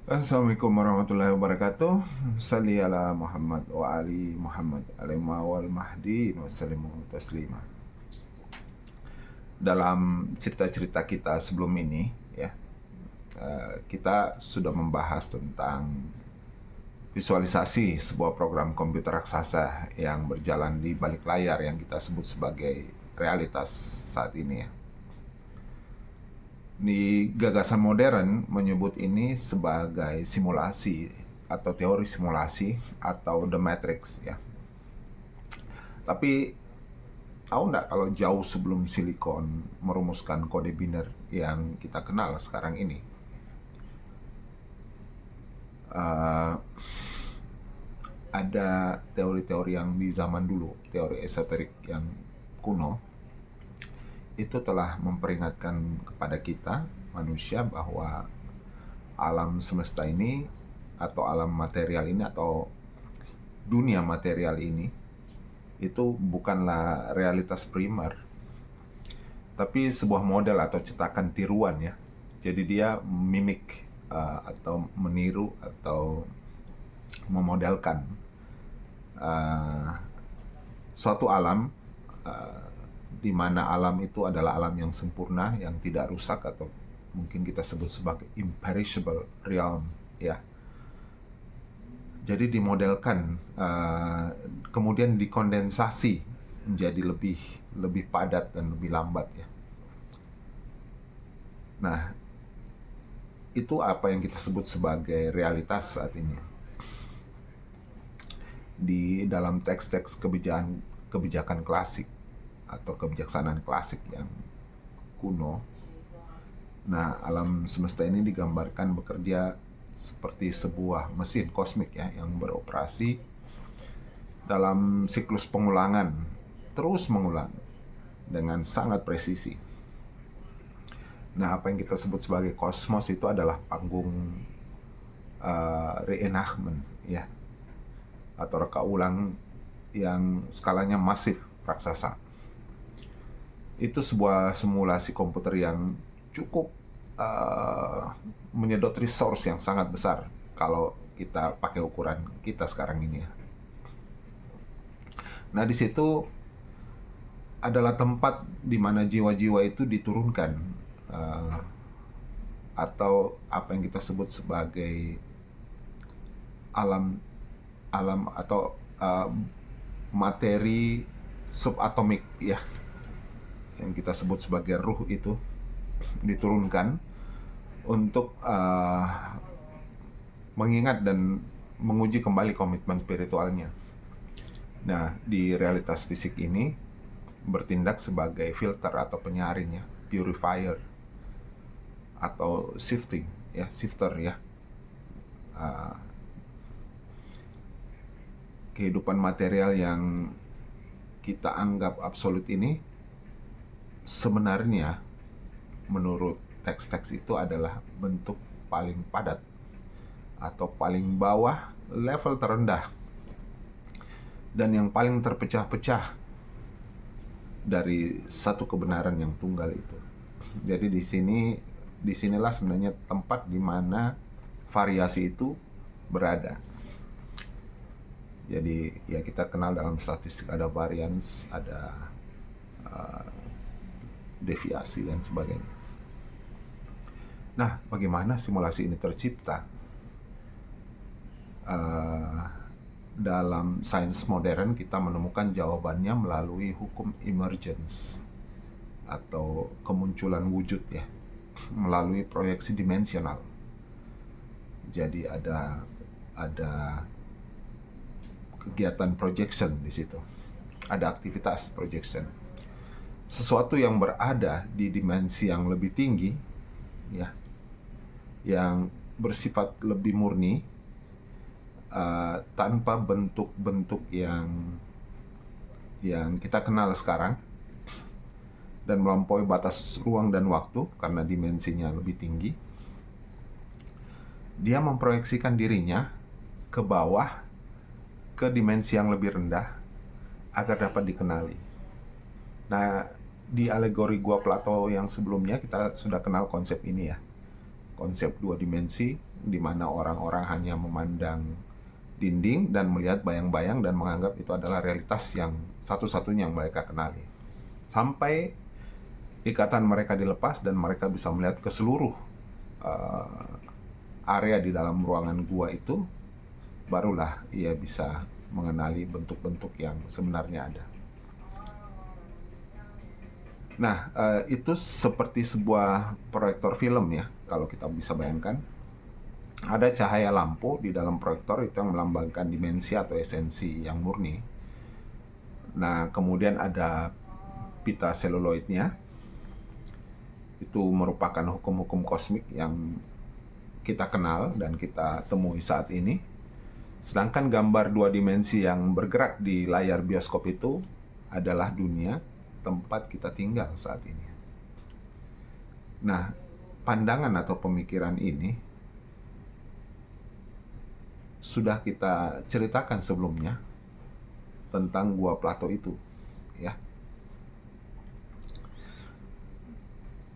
Assalamualaikum warahmatullahi wabarakatuh. Salli ala Muhammad wa ali Muhammad alaihi wal mahdi wa sallimu taslima. Dalam cerita-cerita kita sebelum ini, ya, kita sudah membahas tentang visualisasi sebuah program komputer raksasa yang berjalan di balik layar yang kita sebut sebagai realitas saat ini, ya. Di gagasan modern menyebut ini sebagai simulasi atau teori simulasi atau The Matrix, ya. Tapi tahu nggak kalau jauh sebelum Silicon merumuskan kode biner yang kita kenal sekarang ini, uh, ada teori-teori yang di zaman dulu, teori esoterik yang kuno, itu telah memperingatkan kepada kita manusia bahwa alam semesta ini atau alam material ini atau dunia material ini itu bukanlah realitas primer, tapi sebuah model atau cetakan tiruan, ya. Jadi dia mimik atau meniru atau memodelkan uh, suatu alam, uh, di mana alam itu adalah alam yang sempurna, yang tidak rusak, atau mungkin kita sebut sebagai imperishable realm, ya. Jadi dimodelkan, kemudian dikondensasi menjadi lebih padat dan lebih lambat, ya. Nah, itu apa yang kita sebut sebagai realitas saat ini. Di dalam teks-teks kebijakan klasik atau kebijaksanaan klasik yang kuno, nah, alam semesta ini digambarkan bekerja seperti sebuah mesin kosmik, ya, yang beroperasi dalam siklus pengulangan, terus mengulang dengan sangat presisi. Nah, apa yang kita sebut sebagai kosmos itu adalah panggung reenactment, ya, atau reka ulang yang skalanya masif, raksasa. Itu sebuah simulasi komputer yang cukup menyedot resource yang sangat besar kalau kita pakai ukuran kita sekarang ini, ya. Nah, di situ adalah tempat di mana jiwa-jiwa itu diturunkan, uh, atau apa yang kita sebut sebagai alam alam atau materi subatomik, ya, yang kita sebut sebagai ruh itu diturunkan untuk mengingat dan menguji kembali komitmen spiritualnya. Nah, di realitas fisik ini bertindak sebagai filter atau penyaring, ya, purifier atau shifter, ya. Kehidupan material yang kita anggap absolut ini sebenarnya menurut teks-teks itu adalah bentuk paling padat atau paling bawah, level terendah, dan yang paling terpecah-pecah dari satu kebenaran yang tunggal itu. Jadi disinilah sebenarnya tempat di mana variasi itu berada. Jadi ya, kita kenal dalam statistik ada variance, ada deviasi dan sebagainya. Nah, bagaimana simulasi ini tercipta? Dalam sains modern kita menemukan jawabannya melalui hukum emergence atau kemunculan wujud, ya, melalui proyeksi dimensional. Jadi ada kegiatan projection di situ, ada aktivitas projection. Sesuatu yang berada di dimensi yang lebih tinggi, ya, yang bersifat lebih murni, tanpa bentuk-bentuk yang kita kenal sekarang, dan melampaui batas ruang dan waktu karena dimensinya lebih tinggi. Dia memproyeksikan dirinya ke bawah, ke dimensi yang lebih rendah agar dapat dikenali. Nah, di alegori Gua Plato yang sebelumnya kita sudah kenal konsep ini, ya. konsep dua dimensi di mana orang-orang hanya memandang dinding dan melihat bayang-bayang dan menganggap itu adalah realitas yang satu-satunya yang mereka kenali. Sampai ikatan mereka dilepas dan mereka bisa melihat ke seluruh area di dalam ruangan gua itu, barulah ia bisa mengenali bentuk-bentuk yang sebenarnya ada. Nah, itu seperti sebuah proyektor film ya, kalau kita bisa bayangkan. Ada cahaya lampu di dalam proyektor itu yang melambangkan dimensi atau esensi yang murni. Nah, kemudian ada pita seluloidnya. Itu merupakan hukum-hukum kosmik yang kita kenal dan kita temui saat ini. Sedangkan gambar dua dimensi yang bergerak di layar bioskop itu adalah dunia tempat kita tinggal saat ini. Nah, pandangan atau pemikiran ini sudah kita ceritakan sebelumnya tentang Gua Plato itu, ya.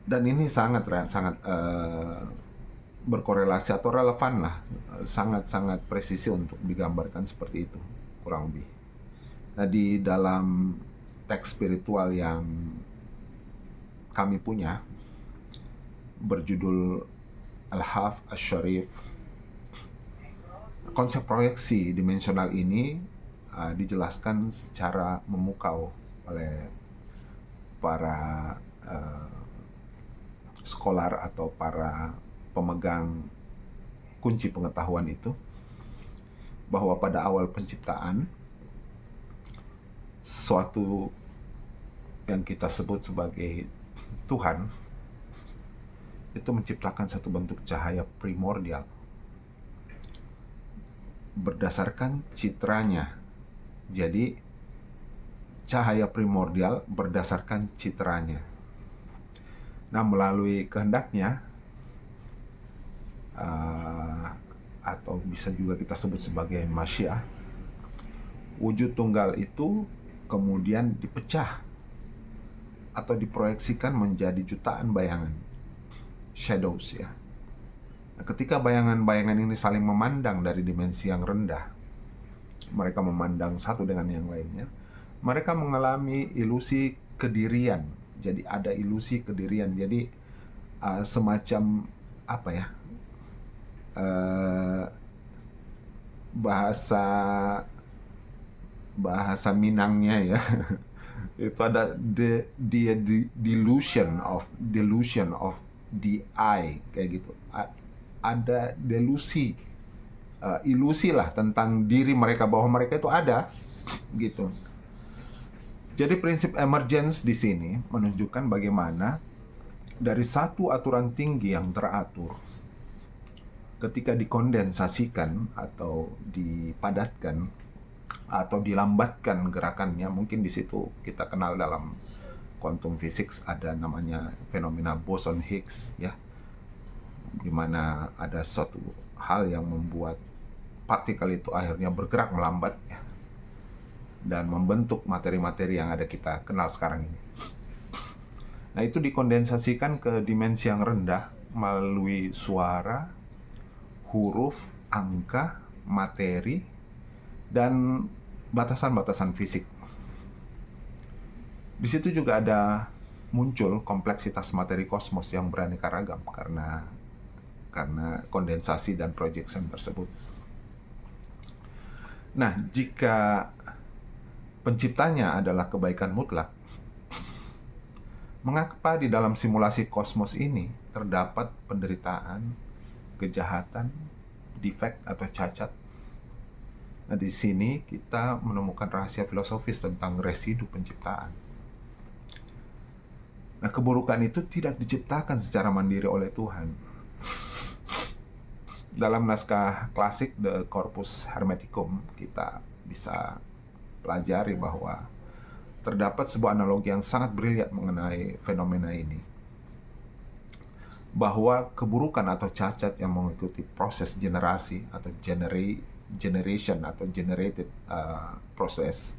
Dan ini sangat berkorelasi atau relevan lah, sangat-sangat presisi untuk digambarkan seperti itu, kurang lebih. Nah, di dalam teks spiritual yang kami punya berjudul Al-Haf Asy-Syarif, konsep proyeksi dimensional ini dijelaskan secara memukau oleh para scholar atau para pemegang kunci pengetahuan itu, bahwa pada awal penciptaan suatu yang kita sebut sebagai Tuhan itu menciptakan satu bentuk cahaya primordial berdasarkan citranya. Jadi cahaya primordial berdasarkan citranya. Nah, melalui kehendaknya atau bisa juga kita sebut sebagai masyiah, wujud tunggal itu kemudian dipecah atau diproyeksikan menjadi jutaan bayangan, shadows ya. Ketika bayangan-bayangan ini saling memandang dari dimensi yang rendah, mereka memandang satu dengan yang lainnya, mereka mengalami ilusi kedirian. Jadi ada ilusi kedirian. Jadi semacam apa ya, bahasa Minangnya ya itu ada the delusion of the I, kayak gitu. Ada delusi, ilusi lah tentang diri mereka, bahwa mereka itu ada gitu. Jadi prinsip emergence di sini menunjukkan bagaimana dari satu aturan tinggi yang teratur, ketika dikondensasikan atau dipadatkan atau dilambatkan gerakannya, mungkin di situ kita kenal dalam quantum physics ada namanya fenomena boson Higgs ya, di mana ada suatu hal yang membuat partikel itu akhirnya bergerak melambat ya, dan membentuk materi-materi yang ada kita kenal sekarang ini. Nah, itu dikondensasikan ke dimensi yang rendah melalui suara, huruf, angka, materi, dan batasan-batasan fisik. Di situ juga ada muncul kompleksitas materi kosmos yang beraneka ragam karena kondensasi dan projection tersebut. Nah, jika penciptanya adalah kebaikan mutlak, mengapa di dalam simulasi kosmos ini terdapat penderitaan, kejahatan, defek atau cacat? Nah, di sini kita menemukan rahasia filosofis tentang residu penciptaan. Nah, keburukan itu tidak diciptakan secara mandiri oleh Tuhan. Dalam naskah klasik The Corpus Hermeticum, kita bisa pelajari bahwa terdapat sebuah analogi yang sangat brilian mengenai fenomena ini. Bahwa keburukan atau cacat yang mengikuti proses generasi atau generation atau generated proses,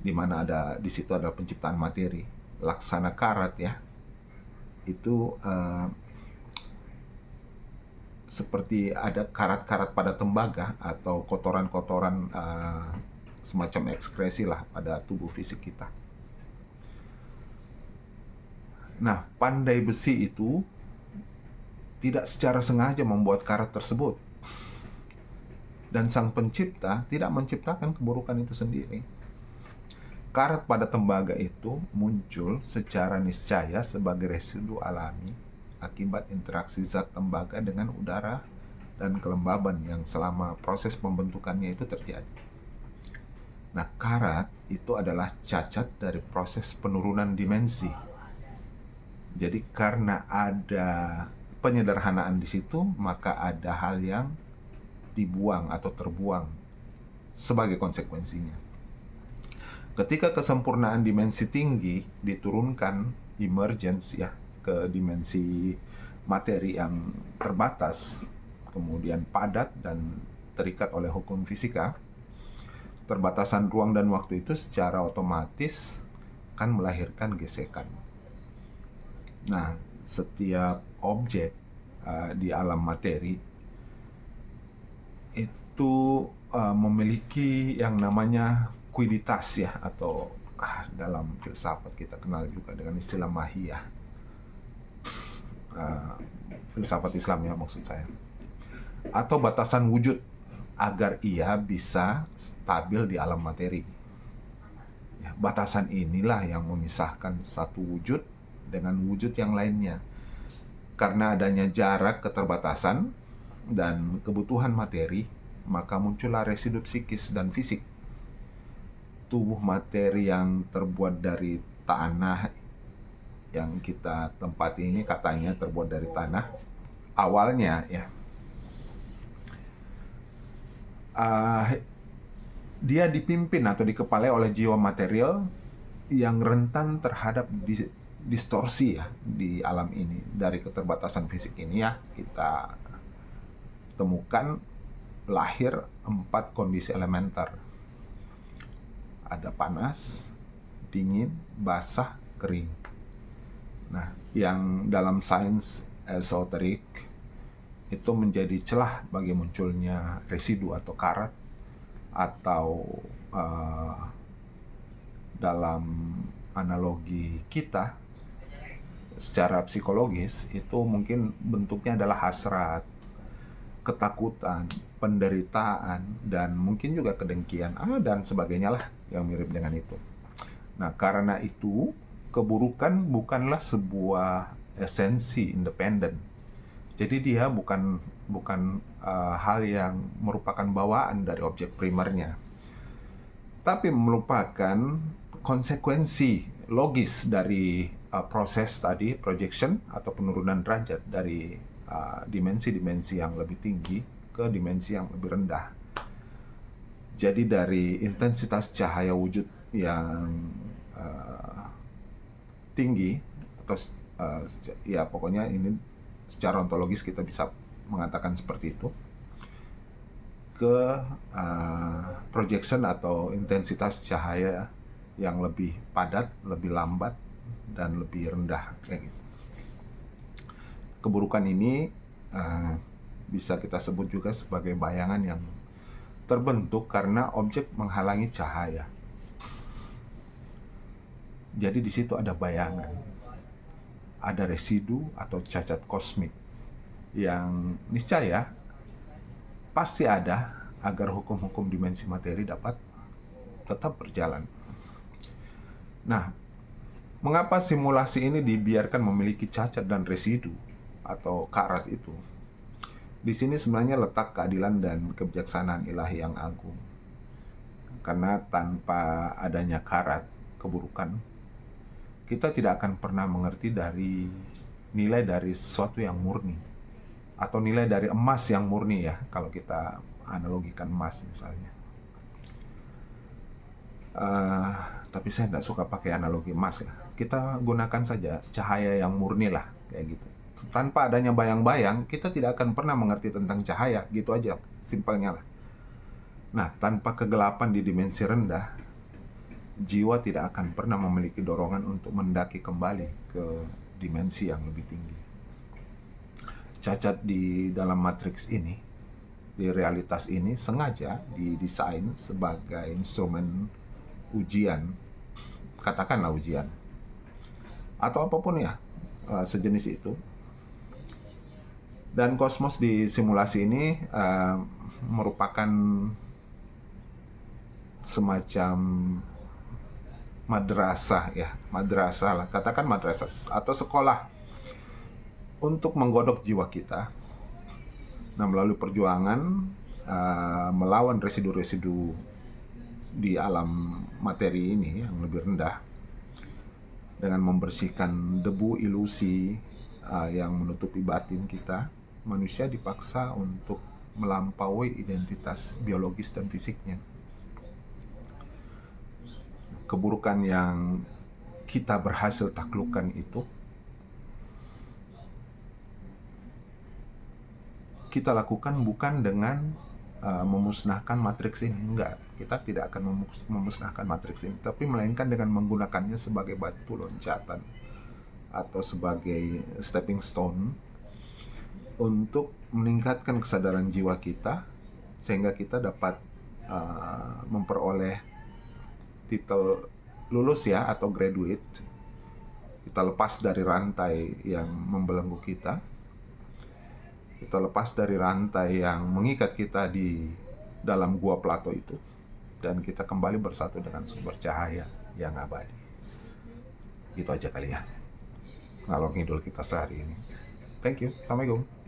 di mana di situ ada penciptaan materi, laksana karat ya, itu seperti ada karat-karat pada tembaga atau kotoran-kotoran semacam ekskresi lah pada tubuh fisik kita. Nah, pandai besi itu tidak secara sengaja membuat karat tersebut. Dan sang pencipta tidak menciptakan keburukan itu sendiri. Karat pada tembaga itu muncul secara niscaya sebagai residu alami akibat interaksi zat tembaga dengan udara dan kelembaban yang selama proses pembentukannya itu terjadi. Nah, karat itu adalah cacat dari proses penurunan dimensi. Jadi karena ada penyederhanaan di situ, maka ada hal yang dibuang atau terbuang sebagai konsekuensinya. Ketika kesempurnaan dimensi tinggi diturunkan emergence ya ke dimensi materi yang terbatas, kemudian padat dan terikat oleh hukum fisika, terbatasan ruang dan waktu itu secara otomatis kan melahirkan gesekan. Nah, setiap objek di alam materi itu memiliki yang namanya kuiditas ya, atau dalam filsafat kita kenal juga dengan istilah mahiyah, filsafat Islam ya maksud saya, atau batasan wujud agar ia bisa stabil di alam materi. Ya, batasan inilah yang memisahkan satu wujud dengan wujud yang lainnya. Karena adanya jarak keterbatasan dan kebutuhan materi, maka muncullah residu psikis dan fisik. Tubuh materi yang terbuat dari tanah yang kita tempati ini katanya terbuat dari tanah awalnya ya. Dia dipimpin atau dikepalai oleh jiwa material yang rentan terhadap distorsi ya di alam ini. Dari keterbatasan fisik ini ya kita temukan lahir 4 kondisi elementer. Ada panas, dingin, basah, kering. Nah, yang dalam sains esoterik itu menjadi celah bagi munculnya residu atau karat, atau dalam analogi kita secara psikologis itu mungkin bentuknya adalah hasrat, ketakutan, penderitaan, dan mungkin juga kedengkian, dan sebagainya lah yang mirip dengan itu. Nah, karena itu keburukan bukanlah sebuah esensi independen. Jadi dia bukan hal yang merupakan bawaan dari objek primernya, tapi merupakan konsekuensi logis dari proses tadi, projection atau penurunan derajat dari dimensi-dimensi yang lebih tinggi ke dimensi yang lebih rendah. Jadi dari intensitas cahaya wujud yang tinggi, atau ya pokoknya ini secara ontologis kita bisa mengatakan seperti itu, ke projection atau intensitas cahaya yang lebih padat, lebih lambat, dan lebih rendah kayak gitu. Keburukan ini bisa kita sebut juga sebagai bayangan yang terbentuk karena objek menghalangi cahaya. Jadi di situ ada bayangan, ada residu atau cacat kosmik yang niscaya pasti ada agar hukum-hukum dimensi materi dapat tetap berjalan. Nah, mengapa simulasi ini dibiarkan memiliki cacat dan residu atau karat itu? Di sini sebenarnya letak keadilan dan kebijaksanaan ilahi yang agung. Karena tanpa adanya karat, keburukan, kita tidak akan pernah mengerti dari nilai dari sesuatu yang murni, atau nilai dari emas yang murni ya, kalau kita analogikan emas misalnya. Tapi saya tidak suka pakai analogi emas ya. Kita gunakan saja cahaya yang murni lah, kayak gitu. Tanpa adanya bayang-bayang, kita tidak akan pernah mengerti tentang cahaya, gitu aja, simpelnya lah. Nah, tanpa kegelapan di dimensi rendah, jiwa tidak akan pernah memiliki dorongan untuk mendaki kembali ke dimensi yang lebih tinggi. cacat di dalam matriks ini, di realitas ini, sengaja didesain sebagai instrumen ujian, katakanlah ujian, atau apapun ya, sejenis itu. Dan kosmos di simulasi ini merupakan semacam madrasah ya, madrasah lah, katakan madrasah atau sekolah untuk menggodok jiwa kita. Nah, melalui perjuangan melawan residu-residu di alam materi ini yang lebih rendah, dengan membersihkan debu ilusi yang menutupi batin kita, manusia dipaksa untuk melampaui identitas biologis dan fisiknya. Keburukan yang kita berhasil taklukkan itu kita lakukan bukan dengan memusnahkan matriks ini, enggak. Kita tidak akan memusnahkan matriks ini, tapi melainkan dengan menggunakannya sebagai batu loncatan atau sebagai stepping stone untuk meningkatkan kesadaran jiwa kita, sehingga kita dapat memperoleh titel lulus ya, atau graduate. Kita lepas dari rantai yang membelenggu kita. Kita lepas dari rantai yang mengikat kita di dalam gua Plato itu. Dan kita kembali bersatu dengan sumber cahaya yang abadi. Itu aja kali ya ngalor ngidul kita sehari ini. Thank you. Assalamualaikum.